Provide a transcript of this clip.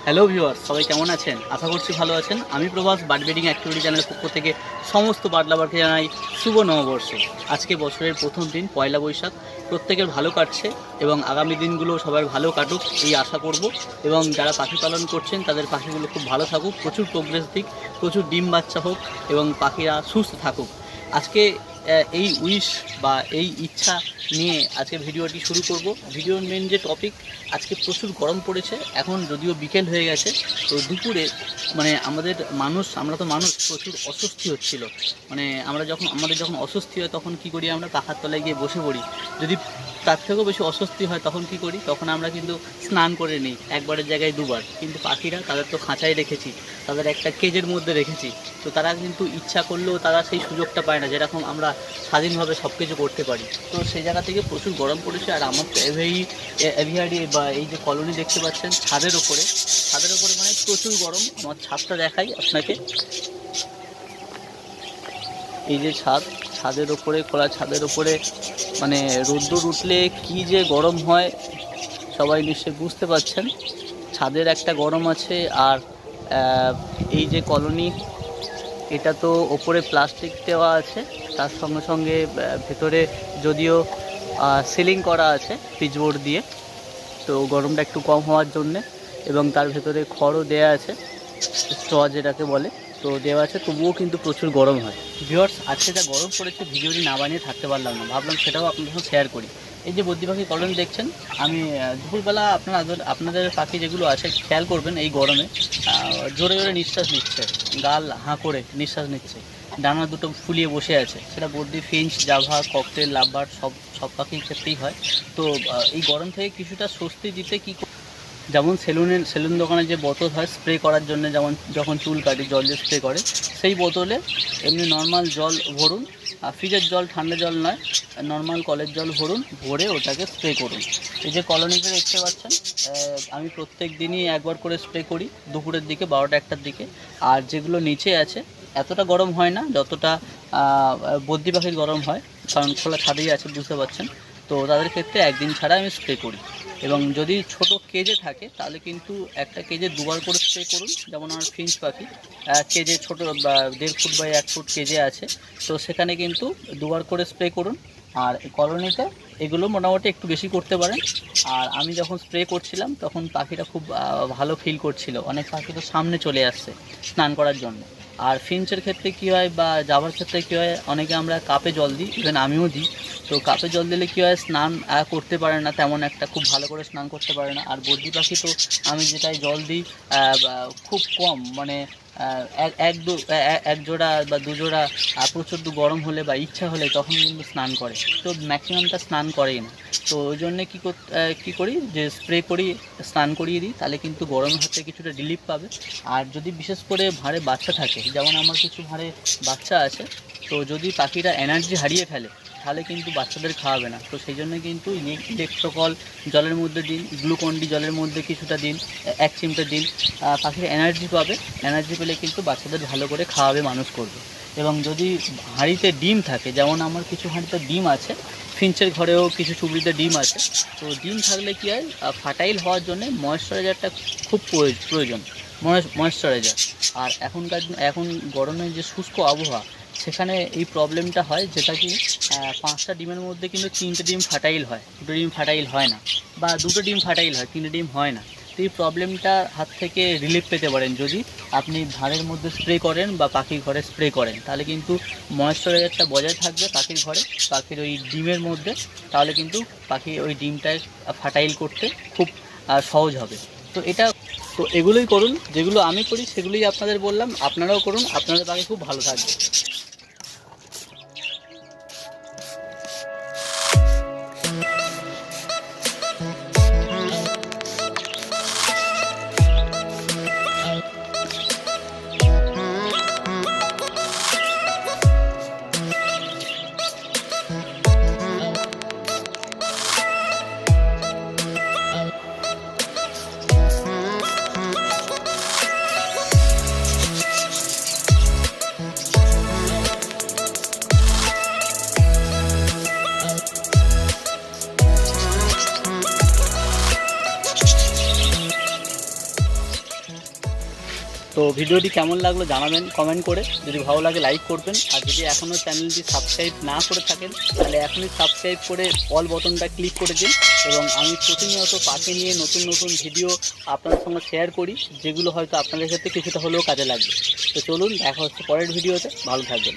Hello viewers, সবাই কেমন আছেন? আশা করছি ভালো আছেন। আমি প্রভাস, বার্ড ব্রিডিং অ্যাক্টিভিটি চ্যানেলের পক্ষ থেকে সমস্ত বার্ড লাভারকে জানাই শুভ নববর্ষ। আজকে বছরের প্রথম দিন, পয়লা বৈশাখ। প্রত্যেকের ভালো কাটছে এবং আগামী দিনগুলো সবার ভালো কাটুক এই আশা করব। এবং যারা পাখি পালন করছেন তাদের পাখিগুলো খুব ভালো থাকুক, প্রচুর প্রোগ্রেস দিক, প্রচুর ডিম বাচ্চা হোক এবং পাখিরা সুস্থ থাকুক। আজকে এই উইশ বা এই ইচ্ছা নিয়ে আজকে ভিডিওটি শুরু করব। ভিডিওর মেন যে টপিক, আজকে প্রচুর গরম পড়েছে। এখন যদিও বিকেল হয়ে গেছে, তো দুপুরে মানে আমরা তো মানুষ, প্রচুর অস্বস্তি হচ্ছিল। মানে আমাদের যখন অস্বস্তি হয় তখন কি করি, আমরা পাখার তলায় গিয়ে বসে পড়ি। যদি তার থেকেও বেশি অস্বস্তি হয় তখন কি করি, তখন আমরা কিন্তু স্নান করে নিই, একবারের জায়গায় দুবার। কিন্তু পাখিরা, তাদের তো খাঁচায় রেখেছি, তাদের একটা কেজের মধ্যে রেখেছি, তো তারা কিন্তু ইচ্ছা করলেও তারা সেই সুযোগটা পায় না, যেরকম আমরা স্বাধীনভাবে সব কিছু করতে পারি। তো সেই জায়গা থেকে প্রচুর গরম পড়েছে। আর আমার তো এভিয়ারি বা এই যে কলোনি দেখতে পাচ্ছেন, ছাদের ওপরে মানে প্রচুর গরম। আমার ছাদটা দেখাই আপনাকে। এই যে ছাদের ওপরে, খোলা ছাদের ওপরে মানে রোদ্দুর উঠলে কি যে গরম হয় সবাই নিশ্চয়ই বুঝতে পারছেন। ছাদের একটা গরম আছে। আর এই যে কলোনি, এটা তো ওপরে প্লাস্টিক দেওয়া আছে, তার সঙ্গে সঙ্গে ভেতরে যদিও সিলিং করা আছে পিচবোর্ড দিয়ে, তো গরমটা একটু কম হওয়ার জন্যে। এবং তার ভেতরে খড়ও দেওয়া আছে, স্ট্র যেটাকে বলে, তো দেওয়া আছে, তবুও কিন্তু প্রচুর গরম হয়। ভিউয়ার্স, আজকে যা গরম পড়েছে, ভিডিওটি না বানিয়ে থাকতে পারলাম না, ভাবলাম সেটাও আপনাদের সাথে শেয়ার করি। এই যে বদ্রি পাখি কলোনি দেখছেন, আমি দুপুরবেলা আপনাদের পাখি যেগুলো আছে খেয়াল করবেন, এই গরমে জোরে জোরে নিঃশ্বাস নিচ্ছে, গাল হাঁ করে নিঃশ্বাস নিচ্ছে, ডানা দুটো ফুলিয়ে বসে আছে। সেটা বদ্রি, ফিঞ্চ, জাভা, ককটেল, লাভবার্ড সব পাখির ক্ষেত্রেই হয়। তো এই গরম থেকে কিছুটা স্বস্তি দিতে যেমন সেলুন দোকানে যে বোতল হয় স্প্রে করার জন্য, যেমন যখন চুল কাটি জল দিয়ে স্প্রে করে, সেই বোতলে এমনি নর্মাল জল ভরুন। আর ফ্রিজের জল, ঠান্ডা জল নয়, নর্মাল কলের জল ভরে ওটাকে স্প্রে করুন। এই যে কলোনিতে দেখতে পাচ্ছেন, আমি প্রত্যেক দিনই একবার করে স্প্রে করি, দুপুরের দিকে 12টা-1টার দিকে। আর যেগুলো নিচে আছে, এতটা গরম হয় না যতটা বদ্রি পাখির গরম হয়, কারণ খোলা ছাদেই আছে, বুঝতে পারছেন। তো তাদের ক্ষেত্রে একদিন ছাড়া আমি স্প্রে করি। এবং যদি ছোট কেজে থাকে তাহলে কিন্তু একটা কেজে দুবার করে স্প্রে করুন। যেমন আমার ফিঞ্চ পাখি কেজে ছোটো 1.5 ফুট বাই 1 ফুট কেজে আছে, তো সেখানে কিন্তু দুবার করে স্প্রে করুন। আর কলোনিতে এগুলো মোটামুটি একটু বেশি করতে পারেন। আর আমি যখন স্প্রে করছিলাম তখন পাখিটা খুব ভালো ফিল করছিল, অনেক পাখি তো সামনে চলে আসছে স্নান করার জন্য। আর ফিঞ্চের ক্ষেত্রে কী হয় বা জাভার ক্ষেত্রে কী হয়, অনেকে আমরা কাপে জল দিই, ইভেন আমিও দিই। তো কাপে জল দিলে কী হয়, স্নান করতে পারে না, তেমন একটা খুব ভালো করে স্নান করতে পারে না। আর বদ্রি পাখি তো আমি যেটাই জল দিই খুব কম, মানে এক জোড়া বা দু জোড়া প্রচণ্ড গরম হলে বা ইচ্ছা হলে তখন কিন্তু স্নান করে, তো ম্যাক্সিমামটা স্নান করেই না। তো ওই জন্যে কী করি যে স্প্রে করি, স্নান করিয়ে দিই, তাহলে কিন্তু গরমের হাতে কিছুটা রিলিফ পাবে। আর যদি বিশেষ করে ভাঁড়ে বাচ্চা থাকে, যেমন আমার কিছু ভাঁড়ে বাচ্চা আছে, তো যদি পাখিরা এনার্জি হারিয়ে ফেলে তাহলে কিন্তু বাচ্চাদের খাওয়াবে না। তো সেই জন্য কিন্তু ইলেকট্রোকল জলের মধ্যে দিন, গ্লুকন্ডি জলের মধ্যে কিছুটা দিন, 1 চিমটে দিন, পাখির এনার্জি পাবে। এনার্জি পেলে কিন্তু বাচ্চাদের ভালো করে খাওয়াবে, মানুষ করবে। এবং যদি হাঁড়িতে ডিম থাকে, যেমন আমার কিছু হাঁড়িতে ডিম আছে, ফিঞ্চের ঘরেও কিছু চুবড়িতে ডিম আছে, তো ডিম থাকলে কী হয়, ফার্টাইল হওয়ার জন্য ময়েশ্চারাইজারটা খুব প্রয়োজন, ময়েশ্চারাইজার। আর এখন গরমের যে শুষ্ক আবহাওয়া, সেখানে এই প্রবলেমটা হয়, যেটা কি 5টা ডিমের মধ্যে কিন্তু 3টে ডিম ফার্টাইল হয়, 2টো ডিম ফার্টাইল হয় না, বা 2টো ডিম ফার্টাইল হয়, 3টে ডিম হয় না। তো এই প্রবলেমটার হাত থেকে রিলিফ পেতে পারেন যদি আপনি ভাঁড়ের মধ্যে স্প্রে করেন বা পাখির ঘরে স্প্রে করেন, তাহলে কিন্তু ময়েশ্চারাইজারটা বজায় থাকবে পাখির ঘরে, পাখির ওই ডিমের মধ্যে। তাহলে কিন্তু পাখি ওই ডিমটায় ফার্টাইল করতে খুব সহজ হবে। তো এগুলোই করুন, যেগুলো আমি করি সেগুলোই আপনাদের বললাম, আপনারাও করুন, আপনাদের পাখি খুব ভালো থাকবে। তো ভিডিওটি কেমন লাগলো জানাবেন কমেন্ট করে, যদি ভালো লাগে লাইক করবেন, আর যদি এখনও চ্যানেলটি সাবস্ক্রাইব না করে থাকেন তাহলে এখনই সাবস্ক্রাইব করে অল বাটনটা ক্লিক করে দিন। এবং আমি প্রতিনিয়ত পাখি নিয়ে নতুন নতুন ভিডিও আপনাদের সঙ্গে শেয়ার করি, যেগুলো হয়তো আপনাদের ক্ষেত্রে কিছুটা হলেও কাজে লাগবে। তো চলুন, দেখা হচ্ছে পরের ভিডিওতে, ভালো থাকবেন।